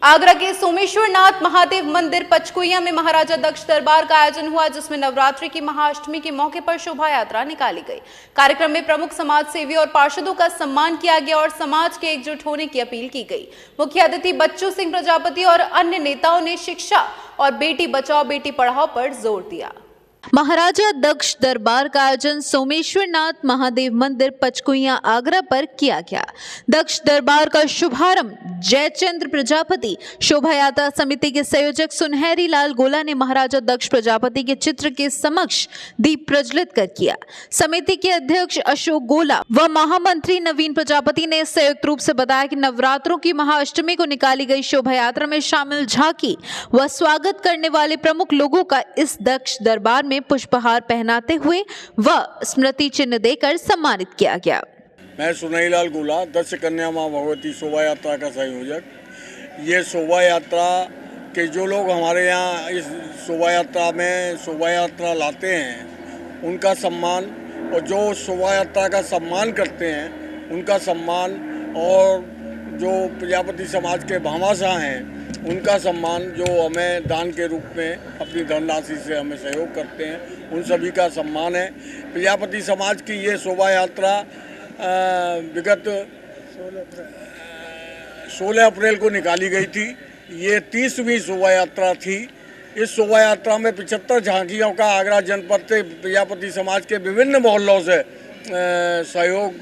आगरा के सोमेश्वर नाथ महादेव मंदिर पचकुइया में महाराजा दक्ष दरबार का आयोजन हुआ, जिसमें नवरात्रि की महाअष्टमी के मौके पर शोभा यात्रा निकाली गई। कार्यक्रम में प्रमुख समाज सेवी और पार्षदों का सम्मान किया गया और समाज के एकजुट होने की अपील की गई। मुख्य अतिथि बच्चू सिंह प्रजापति और अन्य नेताओं ने शिक्षा और बेटी बचाओ बेटी पढ़ाओ पर जोर दिया। महाराजा दक्ष दरबार का आयोजन सोमेश्वर नाथ महादेव मंदिर पचकुइया आगरा पर किया गया। दक्ष दरबार का शुभारंभ जयचंद्र प्रजापति शोभा यात्रा समिति के संयोजक सुनहरी लाल गोला ने महाराजा दक्ष प्रजापति के चित्र के समक्ष दीप प्रज्वलित कर किया। समिति के अध्यक्ष अशोक गोला व महामंत्री नवीन प्रजापति ने संयुक्त रूप से बताया कि नवरात्रों की महाअष्टमी को निकाली गई शोभा यात्रा में शामिल झांकी व स्वागत करने वाले प्रमुख लोगों का इस दक्ष दरबार में पुष्पहार पहनाते हुए व स्मृति चिन्ह देकर सम्मानित किया गया। मैं सुनहरी लाल गोला दक्ष कन्या मां भगवती शोभा यात्रा का संयोजक। ये शोभा यात्रा के जो लोग हमारे यहाँ इस शोभा यात्रा में शोभा यात्रा लाते हैं उनका सम्मान, और जो शोभा यात्रा का सम्मान करते हैं उनका सम्मान, और जो प्रजापति समाज के भामाशाह हैं उनका सम्मान, जो हमें दान के रूप में अपनी धनराशि से हमें सहयोग करते हैं, उन सभी का सम्मान है। प्रजापति समाज की ये शोभा यात्रा विगत 16 अप्रैल को निकाली गई थी। ये 30वीं शोभा यात्रा थी। इस शोभा यात्रा में 75 झांकियों का आगरा जनपद से प्रजापति समाज के विभिन्न मोहल्लों से सहयोग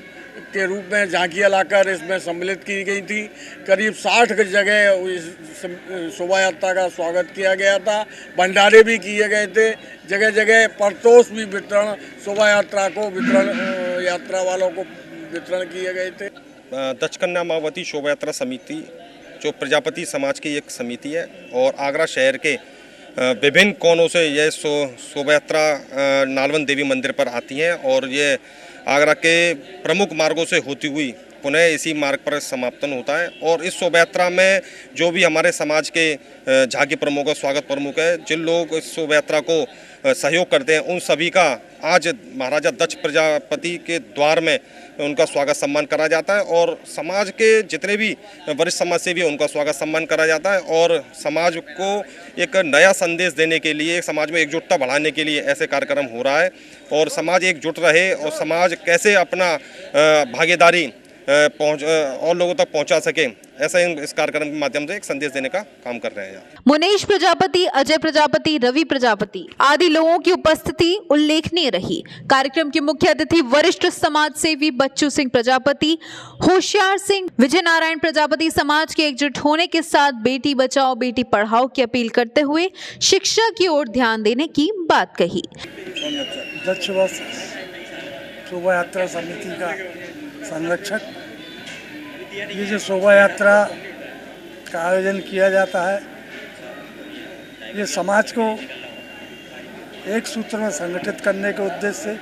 के रूप में झांकियाँ लाकर इसमें सम्मिलित की गई थी। करीब 60 जगह इस शोभा यात्रा का स्वागत किया गया था। भंडारे भी किए गए थे। जगह जगह परतोष भी वितरण शोभा यात्रा को यात्रा वालों को वितरण किए गए थे। दक्ष कन्या मां भगवती शोभा यात्रा समिति जो प्रजापति समाज की एक समिति है और आगरा शहर के विभिन्न कोनों से यह शोभा यात्रा नालवन देवी मंदिर पर आती है और ये आगरा के प्रमुख मार्गों से होती हुई पुनः इसी मार्ग पर समापन होता है। और इस शोभा यात्रा में जो भी हमारे समाज के झांकी प्रमुख और स्वागत प्रमुख है, जिन लोग इस शोभा यात्रा को सहयोग करते हैं, उन सभी का आज महाराजा दक्ष प्रजापति के द्वार में उनका स्वागत सम्मान करा जाता है और समाज के जितने भी वरिष्ठ समाज सेवी हैं उनका स्वागत सम्मान करा जाता है। और समाज को एक नया संदेश देने के लिए, समाज में एकजुटता बढ़ाने के लिए ऐसे कार्यक्रम हो रहा है और समाज एकजुट रहे और समाज कैसे अपना भागीदारी और लोगों तक पहुंचा सके, ऐसा इस कार्यक्रम के माध्यम से एक संदेश देने का काम कर रहे हैं। मुनीश प्रजापति, अजय प्रजापति, रवि प्रजापति आदि लोगों की उपस्थिति उल्लेखनीय रही। कार्यक्रम के मुख्य अतिथि वरिष्ठ समाज सेवी बच्चू सिंह प्रजापति, होशियार सिंह, विजय नारायण प्रजापति समाज के एकजुट होने के साथ बेटी बचाओ बेटी पढ़ाओ की अपील करते हुए शिक्षा की ओर ध्यान देने की बात कही। दक्ष शोभा यात्रा समिति का संरक्षक, ये जो शोभा यात्रा का आयोजन किया जाता है, ये समाज को एक सूत्र में संगठित करने के उद्देश्य से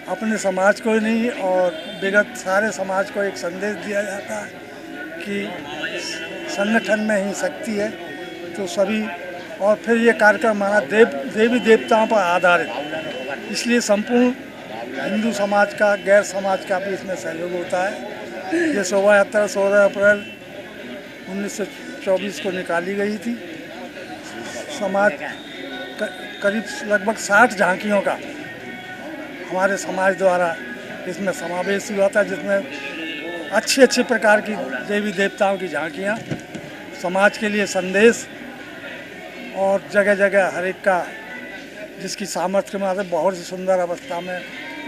अपने समाज को ही नहीं और विगत सारे समाज को एक संदेश दिया जाता है कि संगठन में ही शक्ति है। तो सभी, और फिर ये कार्यक्रम हमारा देवी देवताओं पर आधारित, इसलिए संपूर्ण हिंदू समाज का, गैर समाज का भी इसमें सहयोग होता है। ये शोभा यात्रा 16 अप्रैल 1924 को निकाली गई थी। समाज करीब लगभग 60 झांकियों का हमारे समाज द्वारा इसमें समावेश हुआ था, जिसमें अच्छी प्रकार की देवी देवताओं की झांकियाँ, समाज के लिए संदेश और जगह जगह हर एक का जिसकी सामर्थ्य के माध्यम बहुत ही सुंदर अवस्था में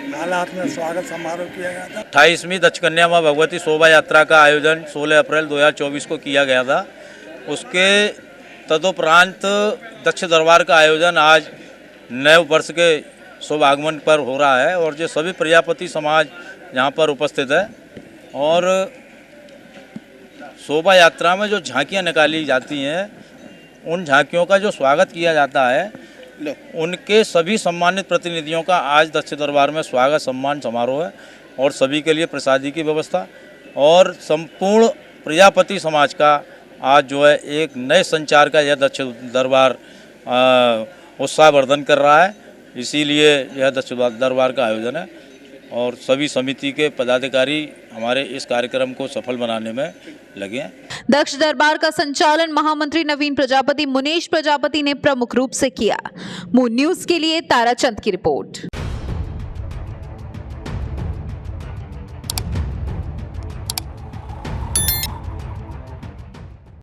हालात में स्वागत समारोह किया गया था। 28वीं दक्ष कन्या मां भगवती शोभा यात्रा का आयोजन 16 अप्रैल 2024 को किया गया था। उसके तदुपरांत दक्ष दरबार का आयोजन आज नए वर्ष के शुभ आगमन पर हो रहा है और जो सभी प्रजापति समाज यहाँ पर उपस्थित है और शोभा यात्रा में जो झांकियाँ निकाली जाती हैं, उन झांकियों का जो स्वागत किया जाता है, उनके सभी सम्मानित प्रतिनिधियों का आज दक्ष दरबार में स्वागत सम्मान समारोह है और सभी के लिए प्रसादी की व्यवस्था और संपूर्ण प्रजापति समाज का आज जो है एक नए संचार का यह दक्ष दरबार उत्साहवर्धन कर रहा है। इसीलिए यह दक्ष दरबार का आयोजन है और सभी समिति के पदाधिकारी हमारे इस कार्यक्रम को सफल बनाने में लगे हैं। दक्ष दरबार का संचालन महामंत्री नवीन प्रजापति मुनेश प्रजापति ने प्रमुख रूप से किया। मून न्यूज के लिए ताराचंद की रिपोर्ट।